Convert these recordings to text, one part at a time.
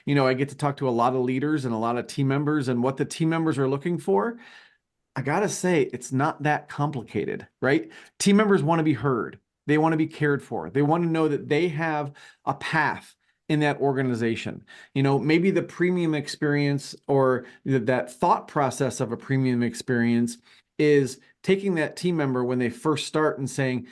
I get to talk to a lot of leaders and a lot of team members, and what the team members are looking for, I gotta say, it's not that complicated, right? Team members want to be heard. They want to be cared for. They want to know that they have a path in that organization. Maybe the premium experience, or that thought process of a premium experience, is taking that team member when they first start and saying,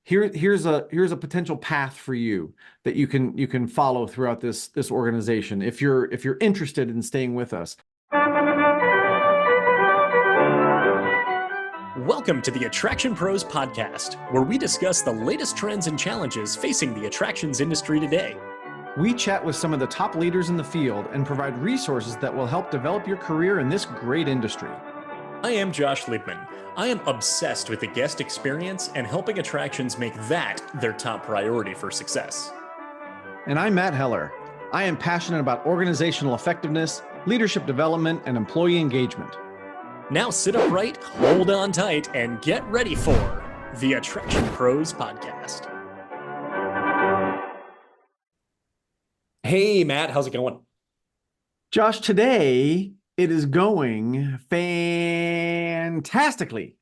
here's a potential path for you that you can follow throughout this organization if you're interested in staying with us. Welcome to the Attraction Pros podcast, where we discuss the latest trends and challenges facing the attractions industry today. We chat with some of the top leaders in the field and provide resources that will help develop your career in this great industry. I am Josh Liebman. I am obsessed with the guest experience and helping attractions make that their top priority for success. And I'm Matt Heller. I am passionate about organizational effectiveness, leadership development, and employee engagement. Now sit upright, hold on tight, and get ready for the Attraction Pros podcast. Hey, Matt, how's it going? Josh, today it is going fantastically.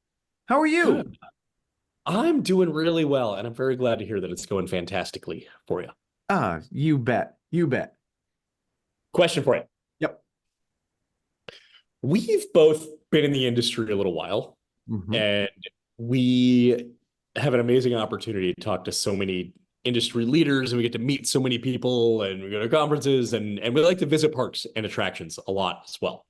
How are you? Good. I'm doing really well, and I'm very glad to hear that it's going fantastically for you. You bet. You bet. Question for you. Yep. We've both been in the industry a little while, and we have an amazing opportunity to talk to so many industry leaders, and we get to meet so many people, and we go to conferences, and we like to visit parks and attractions a lot as well.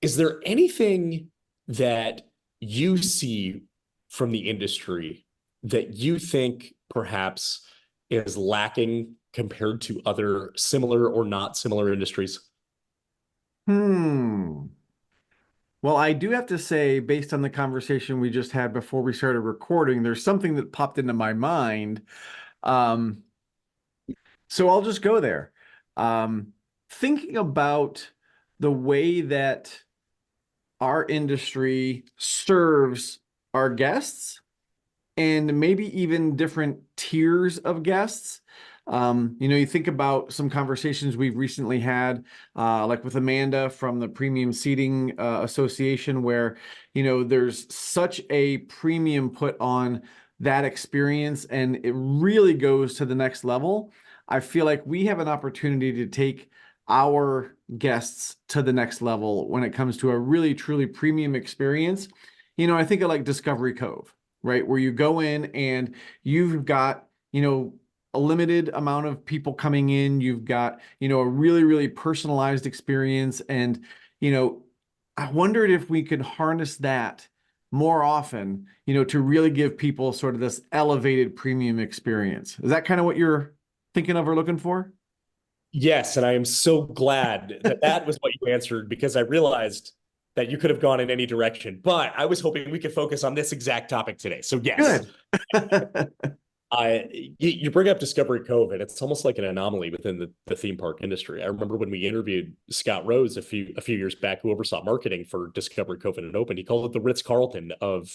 Is there anything that you see from the industry that you think perhaps is lacking compared to other similar or not similar industries? Well, I do have to say, based on the conversation we just had before we started recording, there's something that popped into my mind. So I'll just go there. Thinking about the way that our industry serves our guests, and maybe even different tiers of guests. You think about some conversations we've recently had, like with Amanda from the Premium Seating Association, where, there's such a premium put on that experience, and it really goes to the next level. I feel like we have an opportunity to take our guests to the next level when it comes to a really, truly premium experience. I think of like Discovery Cove, right? Where you go in and you've got, a limited amount of people coming in. You've got, a really, really personalized experience. And, I wondered if we could harness that more often, to really give people sort of this elevated premium experience. Is that kind of what you're thinking of or looking for? Yes, and I am so glad that was what you answered, because I realized that you could have gone in any direction, but I was hoping we could focus on this exact topic today. So yes. Good. You bring up Discovery Cove, and it's almost like an anomaly within the theme park industry. I remember when we interviewed Scott Rose a few years back, who oversaw marketing for Discovery Cove when it opened. He called it the Ritz-Carlton of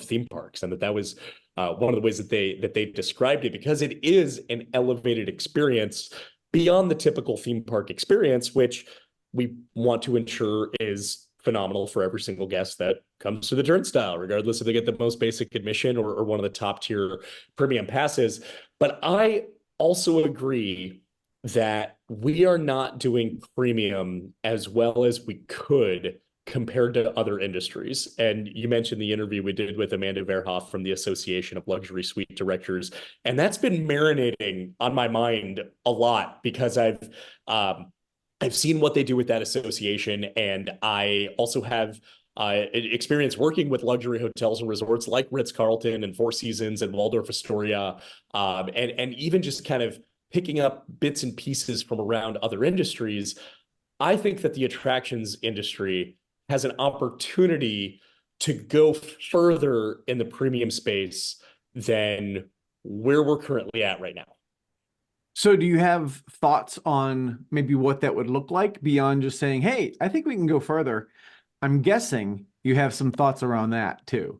theme parks, and that was one of the ways that they described it, because it is an elevated experience beyond the typical theme park experience, which we want to ensure is phenomenal for every single guest that comes to the turnstile, regardless if they get the most basic admission or one of the top tier premium passes. But I also agree that we are not doing premium as well as we could compared to other industries. And you mentioned the interview we did with Amanda Verhoff from the Association of Luxury Suite Directors. And that's been marinating on my mind a lot, because I've seen what they do with that association, and I also have experience working with luxury hotels and resorts like Ritz-Carlton and Four Seasons and Waldorf Astoria, and even just kind of picking up bits and pieces from around other industries. I think that the attractions industry has an opportunity to go further in the premium space than where we're currently at right now. So do you have thoughts on maybe what that would look like beyond just saying, hey, I think we can go further? I'm guessing you have some thoughts around that too.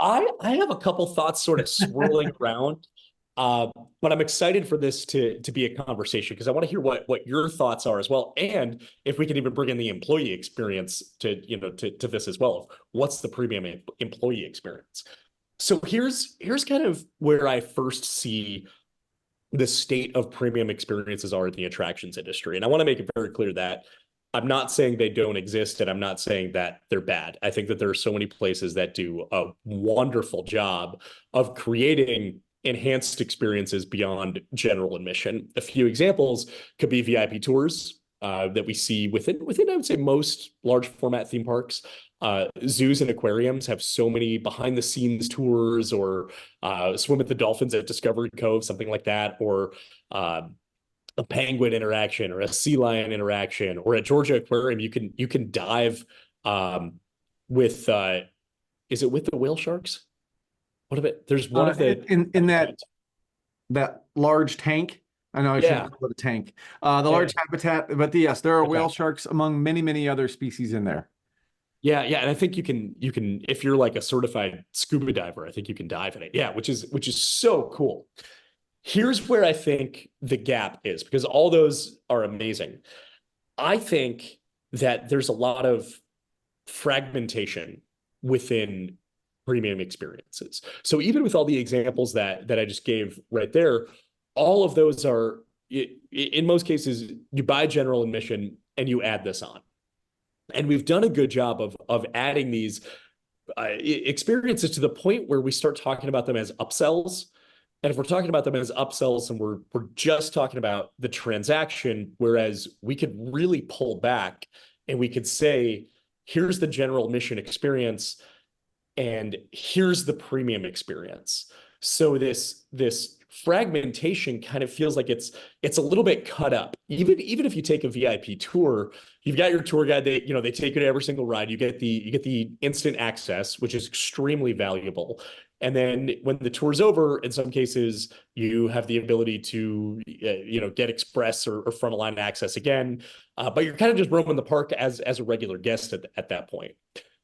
I have a couple thoughts sort of swirling around. But I'm excited for this to be a conversation because I want to hear what your thoughts are as well, and if we can even bring in the employee experience to this as well. What's the premium employee experience? So here's kind of where I first see the state of premium experiences are in the attractions industry. And I want to make it very clear that I'm not saying they don't exist and I'm not saying that they're bad. I think that there are so many places that do a wonderful job of creating enhanced experiences beyond general admission. A few examples could be VIP tours that we see within I would say most large format theme parks. Zoos and aquariums have so many behind the scenes tours, or swim with the dolphins at Discovery Cove, something like that, or a penguin interaction or a sea lion interaction, or at Georgia Aquarium, you can dive with is it with the whale sharks? What of it? There's one of the in that large tank. I know I shouldn't call it a tank. The large habitat, but yes, there are whale sharks among many, many other species in there. Yeah, and I think you can if you're like a certified scuba diver, I think you can dive in it. Yeah, which is so cool. Here's where I think the gap is, because all those are amazing. I think that there's a lot of fragmentation within premium experiences. So even with all the examples that I just gave right there, all of those are, in most cases, you buy general admission and you add this on. And we've done a good job of adding these experiences to the point where we start talking about them as upsells. And if we're talking about them as upsells and we're just talking about the transaction, whereas we could really pull back and we could say, here's the general admission experience and here's the premium experience. So this fragmentation kind of feels like it's a little bit cut up. Even if you take a VIP tour, you've got your tour guide, they take you to every single ride. You get the instant access, which is extremely valuable. And then when the tour's over, in some cases, you have the ability to, get express or front of line access again. But you're kind of just roaming the park as a regular guest at that point.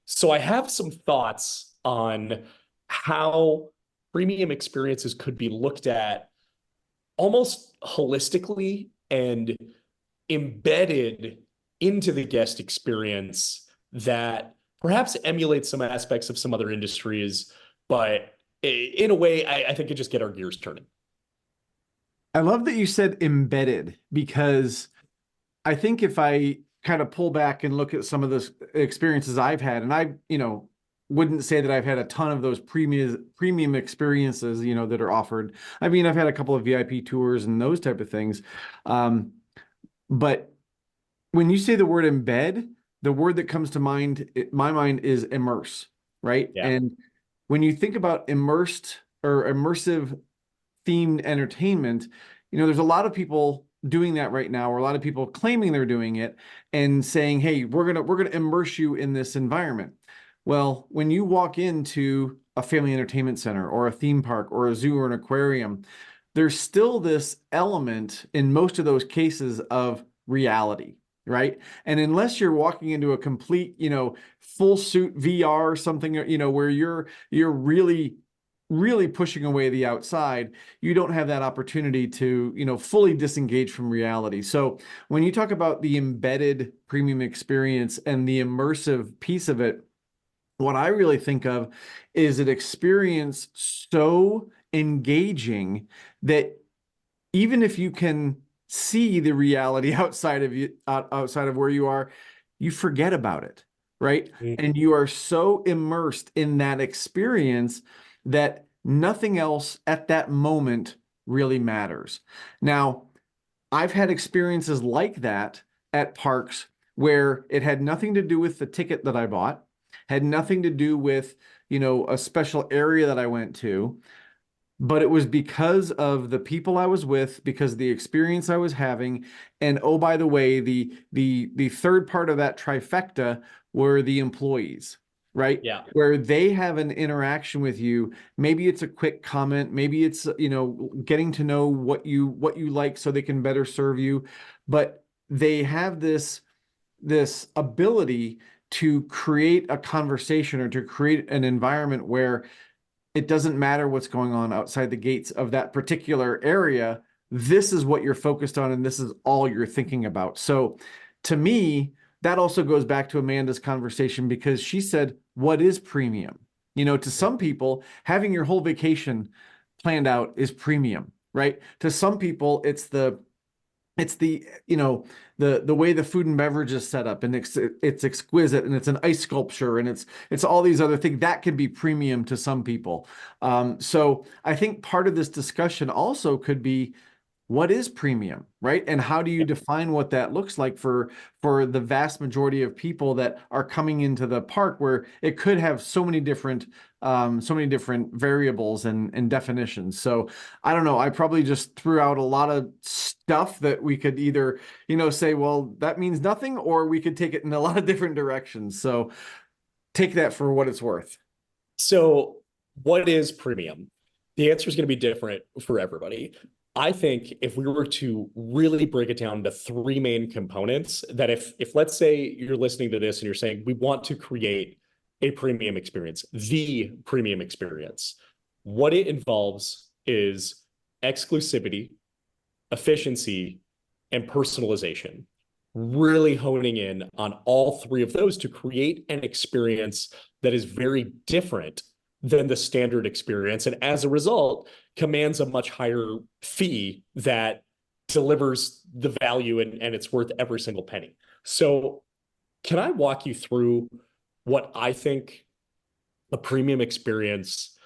So I have some thoughts on how premium experiences could be looked at almost holistically and embedded into the guest experience that perhaps emulates some aspects of some other industries, but in a way, I think it just get our gears turning. I love that you said embedded, because I think if I kind of pull back and look at some of the experiences I've had, and I, wouldn't say that I've had a ton of those premium experiences, that are offered. I mean, I've had a couple of VIP tours and those type of things. But when you say the word embed, the word that comes to my mind is immerse, right? Yeah. And when you think about immersive themed entertainment, there's a lot of people doing that right now, or a lot of people claiming they're doing it and saying, hey, we're gonna immerse you in this environment. Well, when you walk into a family entertainment center or a theme park or a zoo or an aquarium, there's still this element in most of those cases of reality, right? And unless you're walking into a complete, full suit VR or something, where you're really pushing away the outside, you don't have that opportunity to, fully disengage from reality. So when you talk about the embedded premium experience and the immersive piece of it, what I really think of is an experience so engaging that even if you can see the reality outside of where you are, you forget about it, right? Mm-hmm. And you are so immersed in that experience that nothing else at that moment really matters. Now, I've had experiences like that at parks where it had nothing to do with the ticket that I bought, had nothing to do with, a special area that I went to, but it was because of the people I was with, because of the experience I was having. And oh, by the way, the third part of that trifecta were the employees, right? Yeah. Where they have an interaction with you. Maybe it's a quick comment, maybe it's, getting to know what you like so they can better serve you. But they have this ability to create a conversation or to create an environment where it doesn't matter what's going on outside the gates of that particular area. This is what you're focused on, and this is all you're thinking about. So to me, that also goes back to Amanda's conversation, because she said, what is premium? You know, to some people, having your whole vacation planned out is premium, right? To some people, it's the you know the way the food and beverage is set up, and it's exquisite, and it's an ice sculpture, and it's all these other things that can be premium to some people. So I think part of this discussion also could be, what is premium, right? And how do you define what that looks like for the vast majority of people that are coming into the park, where it could have so many different variables and definitions. So I don't know. I probably just threw out a lot of stuff that we could either, say, well, that means nothing, or we could take it in a lot of different directions. So take that for what it's worth. So what is premium? The answer is going to be different for everybody. I think if we were to really break it down to three main components, that if let's say you're listening to this and you're saying, we want to create a premium experience, the premium experience, what it involves is exclusivity, efficiency, and personalization. Really honing in on all three of those to create an experience that is very different than the standard experience, and as a result commands a much higher fee that delivers the value, and it's worth every single penny. So can I walk you through what I think a premium experience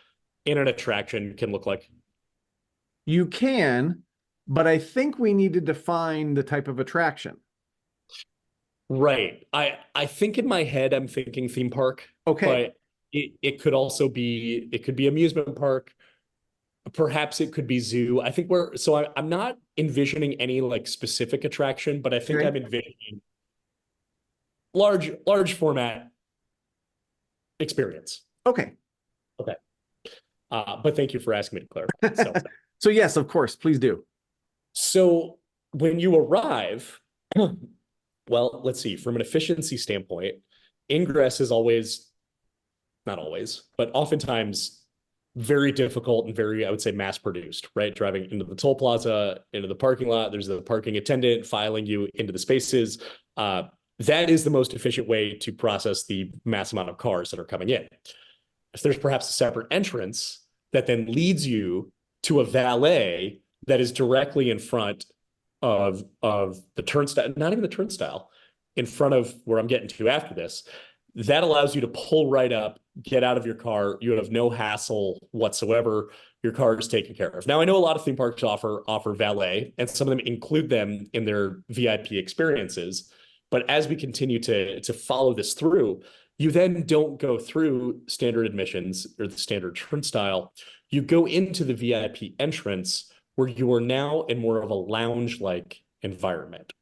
in an attraction can look like? You can, but I think we need to define the type of attraction. Right. I think in my head I'm thinking theme park. Okay. But it could also be, it could be amusement park. Perhaps it could be zoo. I think I'm not envisioning any like specific attraction, but I think Okay. I'm envisioning large format experience. Okay. Okay. But thank you for asking me to clarify. So yes, of course, please do. So when you arrive, well, let's see, from an efficiency standpoint, ingress is always, not always, but oftentimes very difficult and very, I would say, mass produced, right? Driving into the toll plaza, into the parking lot, there's the parking attendant filing you into the spaces. That is the most efficient way to process the mass amount of cars that are coming in. If there's perhaps a separate entrance that then leads you to a valet that is directly in front of the turnstile, not even the turnstile, in front of where I'm getting to after this, that allows you to pull right up, get out of your car. You have no hassle whatsoever. Your car is taken care of. Now, I know a lot of theme parks offer valet, and some of them include them in their VIP experiences. But as we continue to follow this through, you then don't go through standard admissions or the standard turnstile. You go into the VIP entrance, where you are now in more of a lounge-like environment.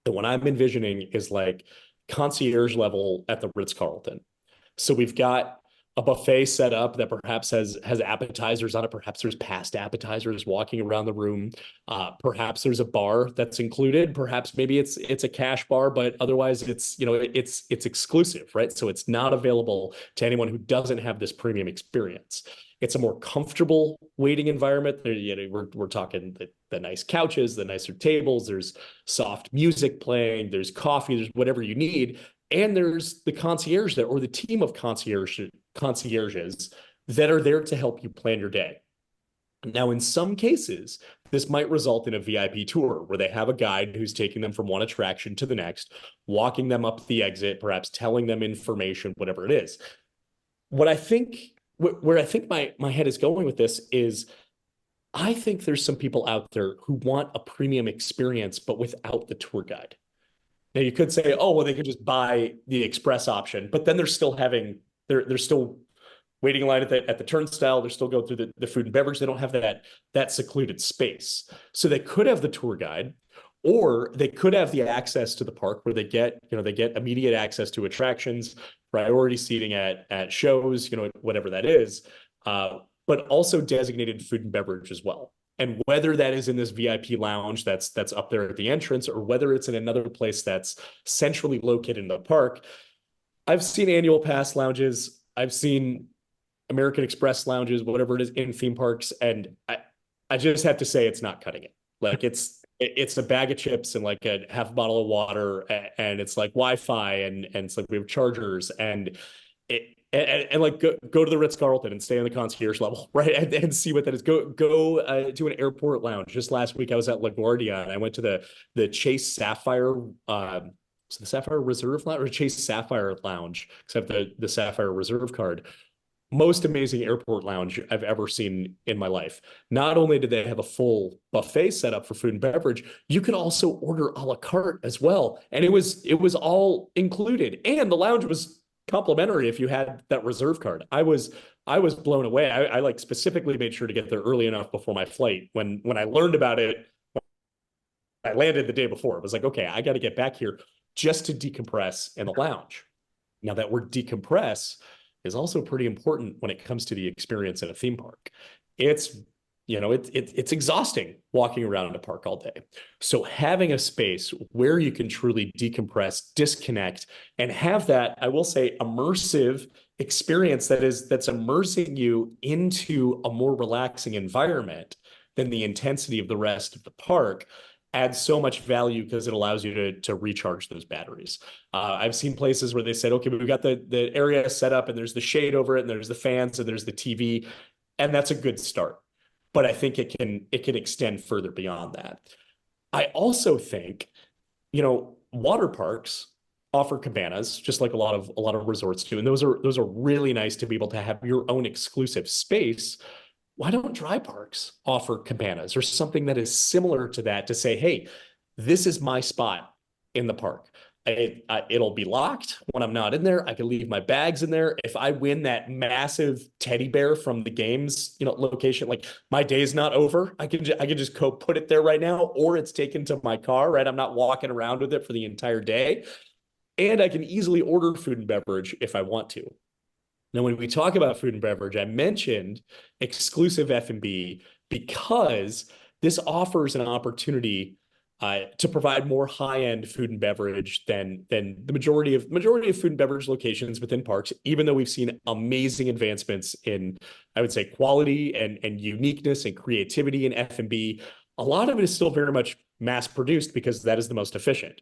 The one I'm envisioning is like concierge level at the Ritz-Carlton. So we've got a buffet set up that perhaps has appetizers on it. Perhaps there's past appetizers walking around the room. Perhaps there's a bar that's included. Perhaps maybe it's a cash bar, but otherwise it's exclusive, right? So it's not available to anyone who doesn't have this premium experience. It's a more comfortable waiting environment. We're talking the nice couches, the nicer tables. There's soft music playing. There's coffee. There's whatever you need. And there's the concierge there, or the team of concierges that are there to help you plan your day. Now, in some cases, this might result in a VIP tour where they have a guide who's taking them from one attraction to the next, walking them up the exit, perhaps telling them information, whatever it is. Where I think my head is going with this is, I think there's some people out there who want a premium experience, but without the tour guide. Now, you could say, oh, well, they could just buy the express option, but then they're still waiting in line at the turnstile. They're still going through the food and beverage. They don't have that secluded space. So they could have the tour guide, or they could have the access to the park where they get immediate access to attractions, priority seating at shows, whatever that is, but also designated food and beverage as well. And whether that is in this VIP lounge that's up there at the entrance, or whether it's in another place that's centrally located in the park. I've seen annual pass lounges. I've seen American Express lounges, whatever it is in theme parks. And I just have to say it's not cutting it. Like it's a bag of chips and like a half a bottle of water, and it's like Wi-Fi, and it's like we have chargers, and like go to the Ritz-Carlton and stay on the concierge level, right? And see what that is. Go to an airport lounge. Just last week I was at LaGuardia and I went to the Chase Sapphire so the Sapphire Reserve Lounge or Chase Sapphire Lounge, except the Sapphire Reserve card. Most amazing airport lounge I've ever seen in my life. Not only did they have a full buffet set up for food and beverage, you could also order a la carte as well. And it was all included. And the lounge was complimentary if you had that reserve card. I was blown away. I like specifically made sure to get there early enough before my flight. When I learned about it, I landed the day before. It was like, okay, I got to get back here just to decompress in the lounge. Now that word decompress is also pretty important when it comes to the experience in a theme park. It's exhausting walking around a park all day. So having a space where you can truly decompress, disconnect, and have that, I will say, immersive experience that's immersing you into a more relaxing environment than the intensity of the rest of the park adds so much value because it allows you to recharge those batteries. I've seen places where they said, okay, we've got the area set up and there's the shade over it and there's the fans and there's the TV, and that's a good start. But I think it can extend further beyond that. I also think, water parks offer cabanas, just like a lot of resorts do, and those are really nice to be able to have your own exclusive space. Why don't dry parks offer cabanas or something that is similar to that to say, hey, this is my spot in the park. It'll be locked when I'm not in there. I can leave my bags in there. If I win that massive teddy bear from the games, location, like my day's not over. I can just go put it there right now, or it's taken to my car, right? I'm not walking around with it for the entire day. And I can easily order food and beverage if I want to. Now, when we talk about food and beverage, I mentioned exclusive F&B because this offers an opportunity to provide more high-end food and beverage than the majority of food and beverage locations within parks. Even though we've seen amazing advancements in, I would say, quality and uniqueness and creativity in F&B, a lot of it is still very much mass-produced because that is the most efficient.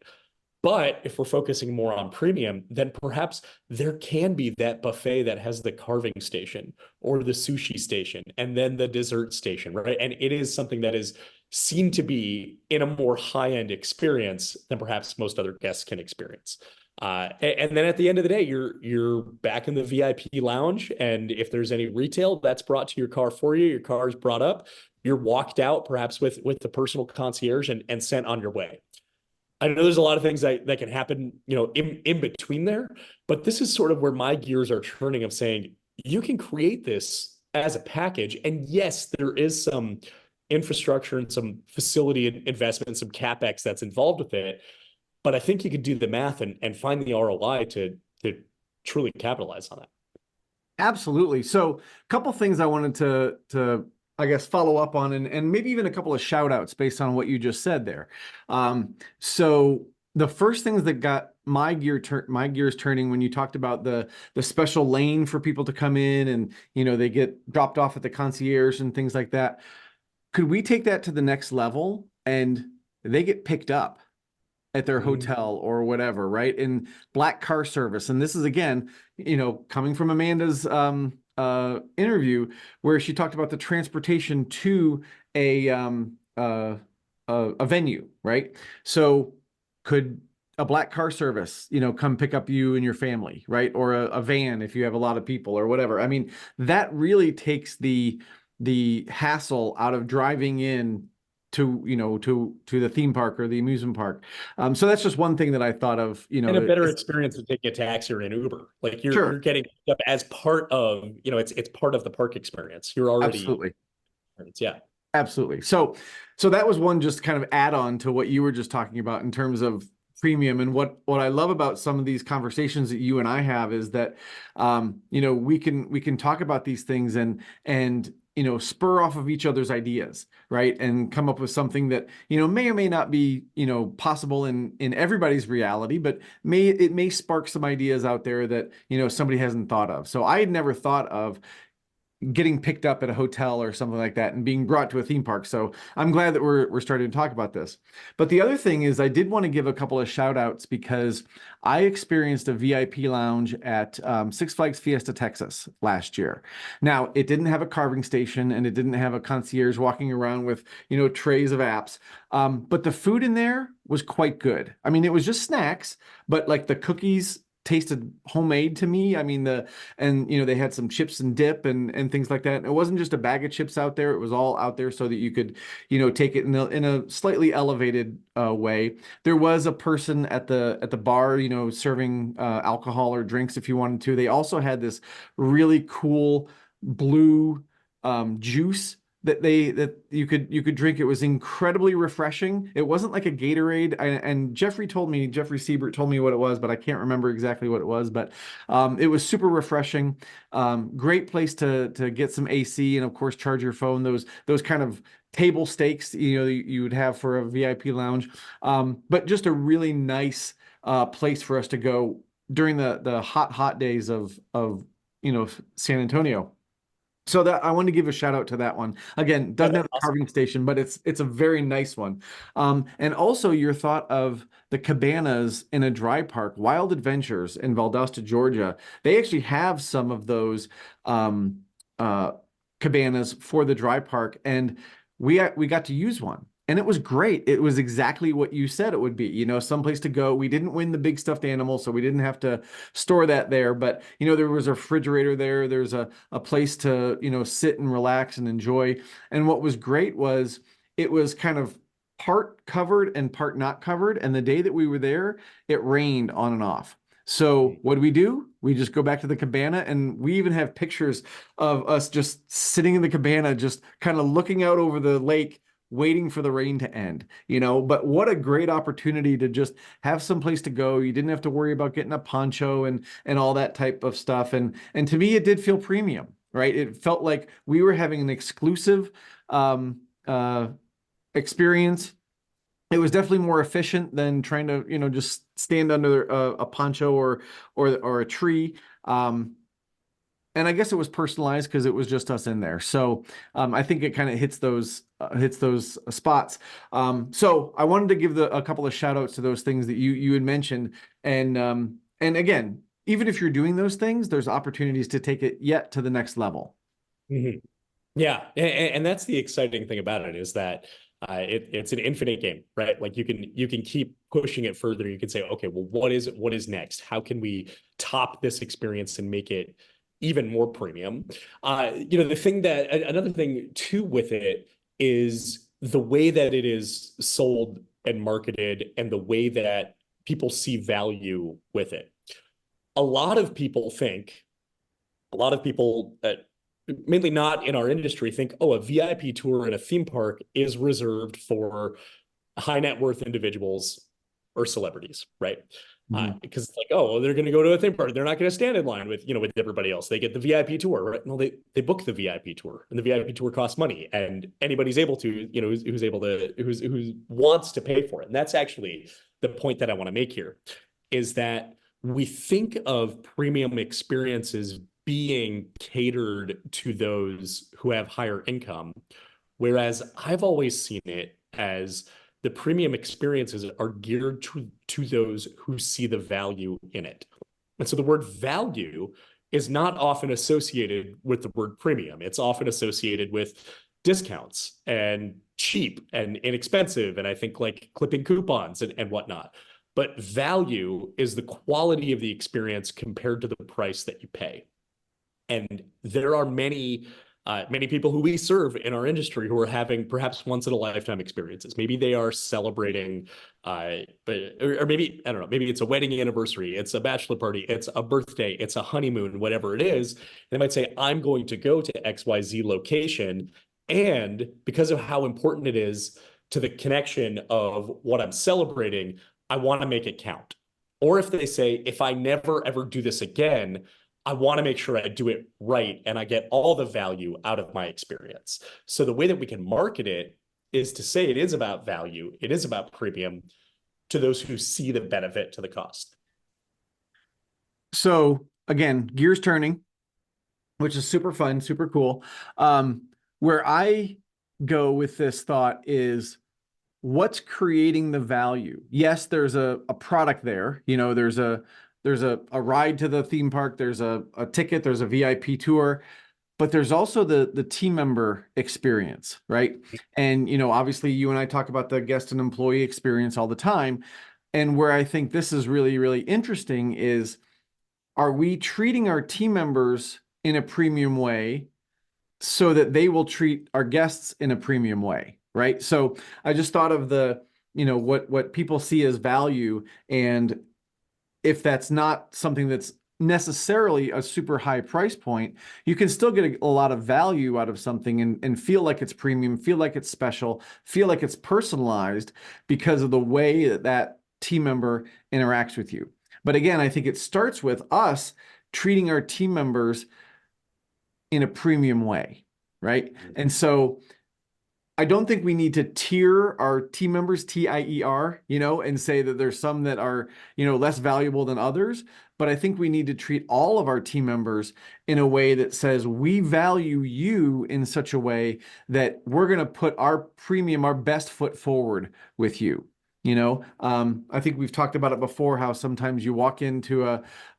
But if we're focusing more on premium, then perhaps there can be that buffet that has the carving station or the sushi station and then the dessert station, right? And it is something that is seen to be in a more high-end experience than perhaps most other guests can experience. And then at the end of the day, you're back in the VIP lounge. And if there's any retail, that's brought to your car for you. Your car is brought up. You're walked out perhaps with the personal concierge and sent on your way. I know there's a lot of things that can happen, in between there, but this is sort of where my gears are turning of saying, you can create this as a package. And yes, there is some infrastructure and some facility investment, some CapEx that's involved with it. But I think you could do the math and find the ROI to truly capitalize on that. Absolutely. So a couple things I wanted to I guess, follow up on and maybe even a couple of shout outs based on what you just said there. So the first things that got my gears turning when you talked about the special lane for people to come in and, they get dropped off at the concierge and things like that. Could we take that to the next level and they get picked up at their hotel or whatever, right? In black car service. And this is, again, coming from Amanda's interview where she talked about the transportation to a venue, right? So could a black car service, come pick up you and your family, right? Or a van if you have a lot of people or whatever. I mean, that really takes the hassle out of driving in to the theme park or the amusement park. So that's just one thing that I thought of, and a better experience than taking a taxi or an Uber. Like you're getting up as part of, it's part of the park experience. You're already absolutely. Yeah. Absolutely. So that was one just kind of add on to what you were just talking about in terms of premium. And what I love about some of these conversations that you and I have is that, we can talk about these things and spur off of each other's ideas, right? And come up with something that, may or may not be, possible in everybody's reality, but it may spark some ideas out there that, somebody hasn't thought of. So I had never thought of getting picked up at a hotel or something like that and being brought to a theme park. So I'm glad that we're starting to talk about this. But the other thing is I did want to give a couple of shout outs because I experienced a VIP lounge at Six Flags Fiesta Texas last year. Now, it didn't have a carving station and it didn't have a concierge walking around with, trays of apps. But the food in there was quite good. I mean, it was just snacks, but like the cookies tasted homemade to me. I mean, they had some chips and dip and things like that. And it wasn't just a bag of chips out there. It was all out there so that you could, take it in a slightly elevated way. There was a person at the bar, serving alcohol or drinks if you wanted to. They also had this really cool blue juice that you could drink. It was incredibly refreshing. It wasn't like a Gatorade. And Jeffrey Siebert told me what it was, but I can't remember exactly what it was. But it was super refreshing. Great place to get some AC and of course charge your phone. Those kind of table stakes you would have for a VIP lounge. But just a really nice place for us to go during the hot days of San Antonio. So that I want to give a shout out to that one. Again, doesn't have a carving station, but it's a very nice one. And also your thought of the cabanas in a dry park, Wild Adventures in Valdosta, Georgia. They actually have some of those cabanas for the dry park, and we got to use one. And it was great. It was exactly what you said it would be, someplace to go. We didn't win the big stuffed animal, so we didn't have to store that there. But, there was a refrigerator there. There's a place to, sit and relax and enjoy. And what was great was it was kind of part covered and part not covered. And the day that we were there, it rained on and off. So what do? We just go back to the cabana, and we even have pictures of us just sitting in the cabana, just kind of looking out over the lake, waiting for the rain to end, but what a great opportunity to just have some place to go. You didn't have to worry about getting a poncho and all that type of stuff. And to me, it did feel premium, right? It felt like we were having an exclusive experience. It was definitely more efficient than trying to, just stand under a poncho or a tree. And I guess it was personalized because it was just us in there. So I think it kind of hits those spots. So I wanted to give a couple of shout outs to those things that you had mentioned. And again, even if you're doing those things, there's opportunities to take it yet to the next level. Mm-hmm. Yeah, and that's the exciting thing about it is that it's an infinite game, right? Like you can keep pushing it further. You can say, okay, well, what is next? How can we top this experience and make it even more premium? Another thing too with it is the way that it is sold and marketed and the way that people see value with it. A lot of people, mainly not in our industry, think, oh, a VIP tour in a theme park is reserved for high net worth individuals or celebrities, right? Because it's like, oh, they're going to go to a theme park. They're not going to stand in line with everybody else. They get the VIP tour, right? No, they book the VIP tour, and the VIP tour costs money, and anybody's able to, who wants to pay for it. And that's actually the point that I want to make here, is that we think of premium experiences being catered to those who have higher income, whereas I've always seen it as the premium experiences are geared to those who see the value in it. And so the word value is not often associated with the word premium. It's often associated with discounts and cheap and inexpensive, and I think like clipping coupons and whatnot. But value is the quality of the experience compared to the price that you pay. And there are many people who we serve in our industry who are having perhaps once in a lifetime experiences. Maybe they are celebrating, or maybe, I don't know, maybe it's a wedding anniversary, it's a bachelor party, it's a birthday, it's a honeymoon, whatever it is. They might say, I'm going to go to XYZ location. And because of how important it is to the connection of what I'm celebrating, I want to make it count. Or if they say, if I never ever do this again, I want to make sure I do it right and I get all the value out of my experience. So the way that we can market it is to say it is about value, it is about premium to those who see the benefit to the cost. So again, gears turning. which is super fun, super cool. Where I go with this thought is what's creating the value? Yes, there's a product there. You know, there's a ride to the theme park, there's a ticket, there's a VIP tour, but there's also the team member experience, right? And you know, obviously you and I talk about the guest and employee experience all the time. And where I think this is really, really interesting is, are we treating our team members in a premium way so that they will treat our guests in a premium way, right? So I just thought of the, you know, what people see as value, and if that's not something that's necessarily a super high price point, you can still get a lot of value out of something and feel like it's premium, feel like it's special, feel like it's personalized because of the way that that team member interacts with you. But again, I think it starts with us treating our team members in a premium way, right? And so I don't think we need to tier our team members, TIER, you know, and say that there's some that are, you know, less valuable than others. But I think we need to treat all of our team members in a way that says we value you in such a way that we're going to put our premium, our best foot forward with you. You know, I think we've talked about it before, how sometimes you walk into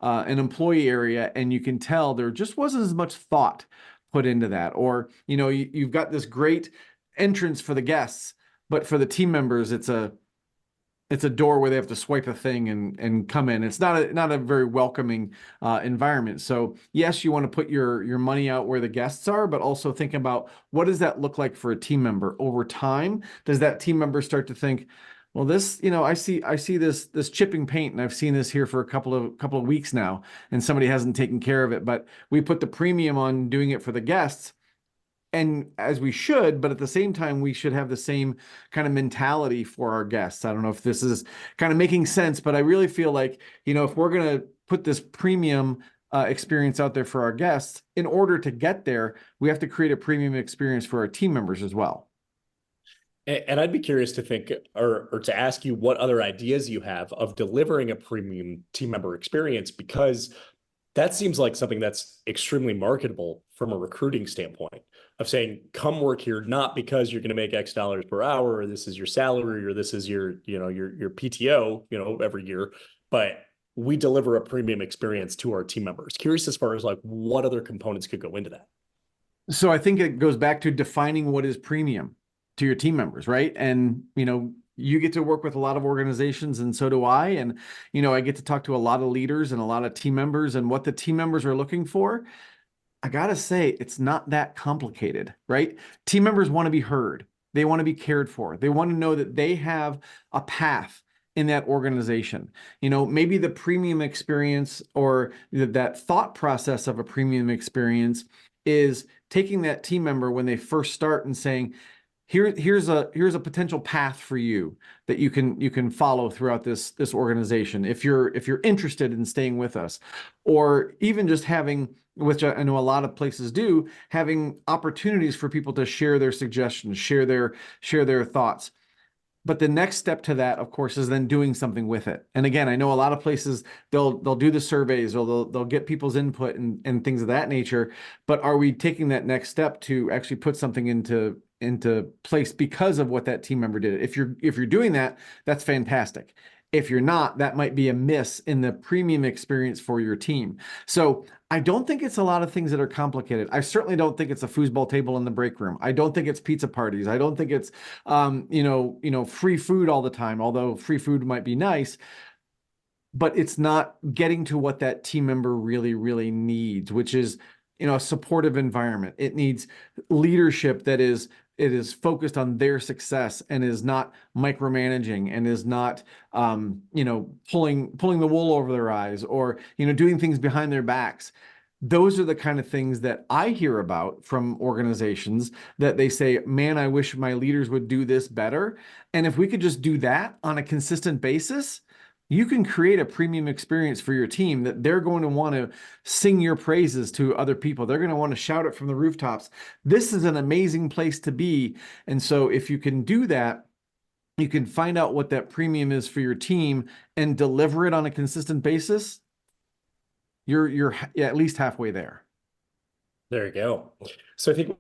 an employee area and you can tell there just wasn't as much thought put into that. Or, you know, you've got this great entrance for the guests, but for the team members, it's a door where they have to swipe a thing and come in. It's not a very welcoming environment. So yes, you want to put your money out where the guests are, but also think about what does that look like for a team member over time? Does that team member start to think, well, this, you know, I see this chipping paint, and I've seen this here for a couple of weeks now, and somebody hasn't taken care of it, but we put the premium on doing it for the guests. And as we should, but at the same time, we should have the same kind of mentality for our guests. I don't know if this is kind of making sense, but I really feel like, you know, if we're going to put this premium experience out there for our guests, in order to get there, we have to create a premium experience for our team members as well. And I'd be curious to think or to ask you what other ideas you have of delivering a premium team member experience, because that seems like something that's extremely marketable from a recruiting standpoint, of saying, come work here, not because you're going to make X dollars per hour, or this is your salary, or this is your, you know, your PTO, you know, every year, but we deliver a premium experience to our team members. Curious as far as like what other components could go into that. So I think it goes back to defining what is premium to your team members, right? And, you know, you get to work with a lot of organizations, and so do I. And, you know, I get to talk to a lot of leaders and a lot of team members, and what the team members are looking for. I gotta say, it's not that complicated, right? Team members want to be heard. They want to be cared for. They want to know that they have a path in that organization. You know, maybe the premium experience, or that thought process of a premium experience, is taking that team member when they first start and saying, here's a potential path for you that you can follow throughout this organization if you're interested in staying with us. Or even just having, which I know a lot of places do, having opportunities for people to share their suggestions, share their thoughts. But the next step to that, of course, is then doing something with it. And again, I know a lot of places they'll do the surveys, or they'll get people's input and things of that nature. But are we taking that next step to actually put something into place because of what that team member did? If you're doing that, that's fantastic. If you're not, that might be a miss in the premium experience for your team. So I don't think it's a lot of things that are complicated. I certainly don't think it's a foosball table in the break room. I don't think it's pizza parties. I don't think it's, free food all the time, although free food might be nice. But it's not getting to what that team member really, really needs, which is, you know, a supportive environment. It needs leadership that is focused on their success and is not micromanaging, and is not, pulling the wool over their eyes, or, you know, doing things behind their backs. Those are the kind of things that I hear about from organizations, that they say, man, I wish my leaders would do this better. And if we could just do that on a consistent basis, you can create a premium experience for your team that they're going to want to sing your praises to other people. They're going to want to shout it from the rooftops. This is an amazing place to be. And so if you can do that, you can find out what that premium is for your team and deliver it on a consistent basis. You're at least halfway there. There you go. So I think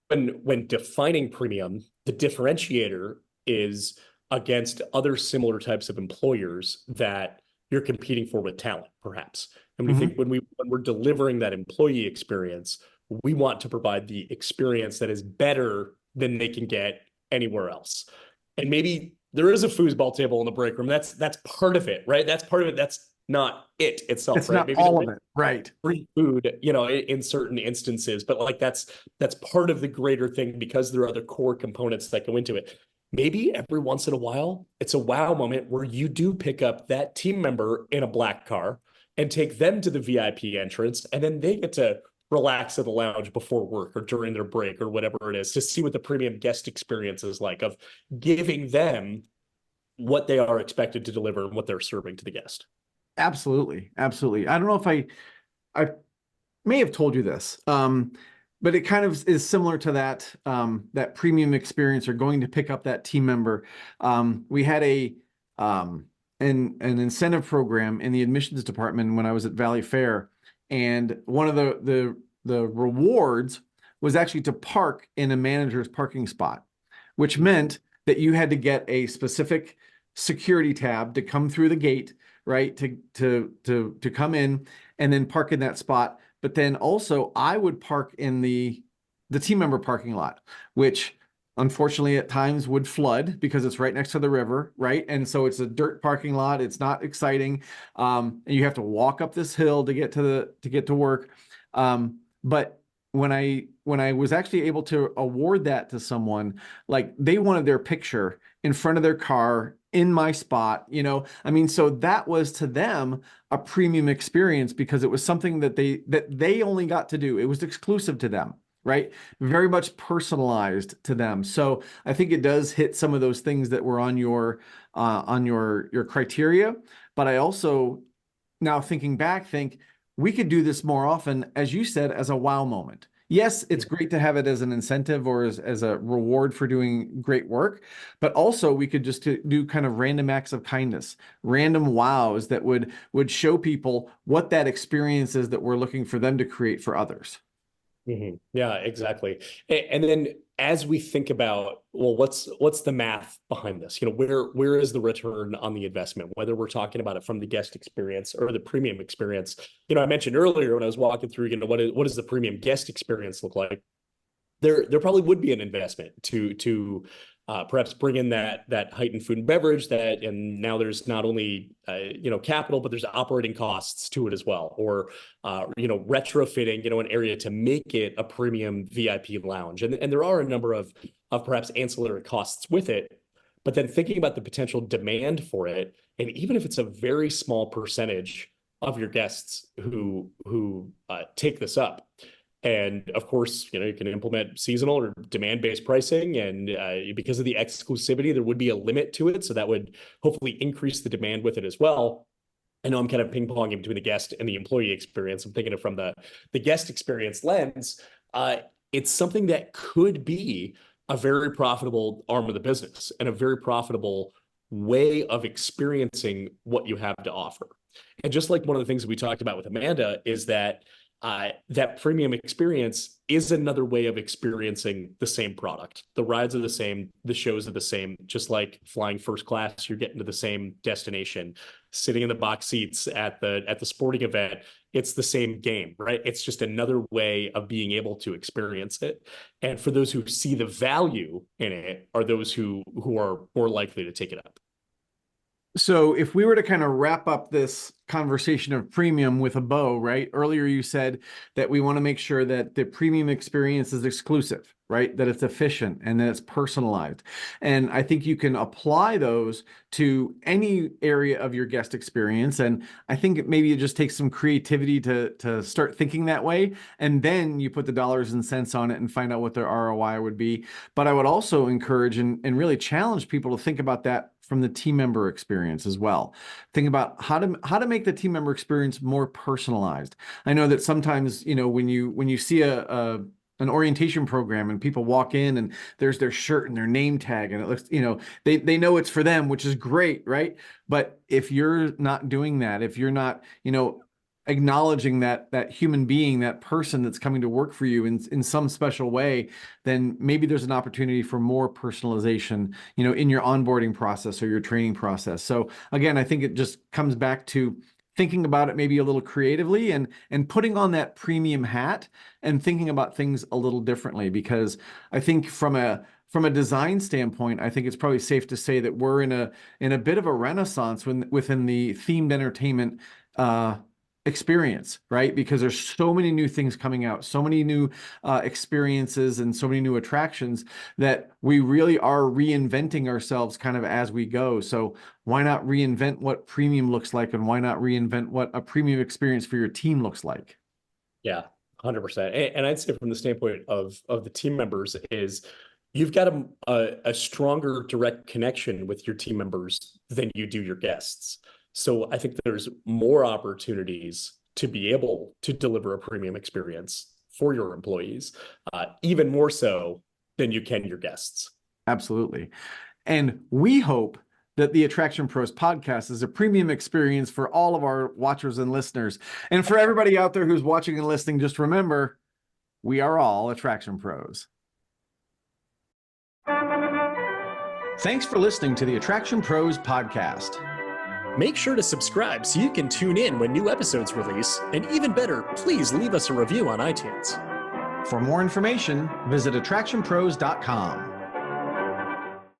when defining premium, the differentiator is against other similar types of employers that you're competing for with talent, perhaps. And we Mhm. think when we're delivering that employee experience, we want to provide the experience that is better than they can get anywhere else. And maybe there is a foosball table in the break room. That's part of it, right? That's part of it. That's not it itself, It's right? not Maybe all there of it, right? free food, you know, in certain instances, but like that's part of the greater thing because there are other core components that go into it. Maybe every once in a while, it's a wow moment where you do pick up that team member in a black car and take them to the VIP entrance, and then they get to relax at the lounge before work or during their break or whatever it is to see what the premium guest experience is like of giving them what they are expected to deliver and what they're serving to the guest. Absolutely, absolutely. I don't know if I may have told you this, but it kind of is similar to that that premium experience or going to pick up that team member. We had um, an incentive program in the admissions department when I was at Valley Fair, and one of the rewards was actually to park in a manager's parking spot, which meant that you had to get a specific security tab to come through the gate, right? To come in and then park in that spot. But then also I would park in the team member parking lot, which unfortunately at times would flood because it's right next to the river, right? And so it's a dirt parking lot. It's not exciting. And you have to walk up this hill to get to work. But when I was actually able to award that to someone, like they wanted their picture in front of their car in my spot, I mean, so that was to them a premium experience because it was something that they only got to do. It was exclusive to them, right? Very much personalized to them. So I think it does hit some of those things that were on your criteria. But I also, now thinking back, think we could do this more often, as you said, as a wow moment. Yes, it's great to have it as an incentive or as a reward for doing great work, but also we could just do kind of random acts of kindness, random wows that would show people what that experience is that we're looking for them to create for others. Yeah, exactly. And then as we think about, well, what's the math behind this? You know, where is the return on the investment? Whether we're talking about it from the guest experience or the premium experience. You know, I mentioned earlier when I was walking through, you know, what does the premium guest experience look like? There probably would be an investment to perhaps bring in that heightened food and beverage that, and now there's not only capital, but there's operating costs to it as well, or retrofitting an area to make it a premium VIP lounge, and there are a number of perhaps ancillary costs with it. But then thinking about the potential demand for it, and even if it's a very small percentage of your guests who take this up. And of course, you can implement seasonal or demand-based pricing. And because of the exclusivity, there would be a limit to it. So that would hopefully increase the demand with it as well. I know I'm kind of ping-ponging between the guest and the employee experience. I'm thinking of from the guest experience lens. It's something that could be a very profitable arm of the business and a very profitable way of experiencing what you have to offer. And just like one of the things that we talked about with Amanda is that that premium experience is another way of experiencing the same product. The rides are the same, the shows are the same, just like flying first class, you're getting to the same destination. Sitting in the box seats at the sporting event, it's the same game, right? It's just another way of being able to experience it. And for those who see the value in it are those who are more likely to take it up. So if we were to kind of wrap up this conversation of premium with a bow, right? Earlier you said that we want to make sure that the premium experience is exclusive, right? That it's efficient and that it's personalized. And I think you can apply those to any area of your guest experience. And I think maybe it just takes some creativity to start thinking that way. And then you put the dollars and cents on it and find out what their ROI would be. But I would also encourage and really challenge people to think about that from the team member experience as well. Think about how to make the team member experience more personalized. I know that sometimes, when you see an orientation program and people walk in and there's their shirt and their name tag and it looks, they know it's for them, which is great, right? But if you're not doing that, if you're not, acknowledging that human being, that person that's coming to work for you in some special way, then maybe there's an opportunity for more personalization, in your onboarding process or your training process. So again, I think it just comes back to thinking about it maybe a little creatively and putting on that premium hat and thinking about things a little differently. Because I think from a design standpoint, I think it's probably safe to say that we're in a bit of a renaissance within the themed entertainment experience, right? Because there's so many new things coming out, so many new experiences and so many new attractions that we really are reinventing ourselves kind of as we go. So why not reinvent what premium looks like, and why not reinvent what a premium experience for your team looks like? Yeah, 100%. And I'd say from the standpoint of the team members is you've got a stronger direct connection with your team members than you do your guests. So I think there's more opportunities to be able to deliver a premium experience for your employees, even more so than you can your guests. Absolutely. And we hope that the Attraction Pros podcast is a premium experience for all of our watchers and listeners. And for everybody out there who's watching and listening, just remember, we are all Attraction Pros. Thanks for listening to the Attraction Pros podcast. Make sure to subscribe so you can tune in when new episodes release, and even better, please leave us a review on iTunes. For more information, visit attractionpros.com.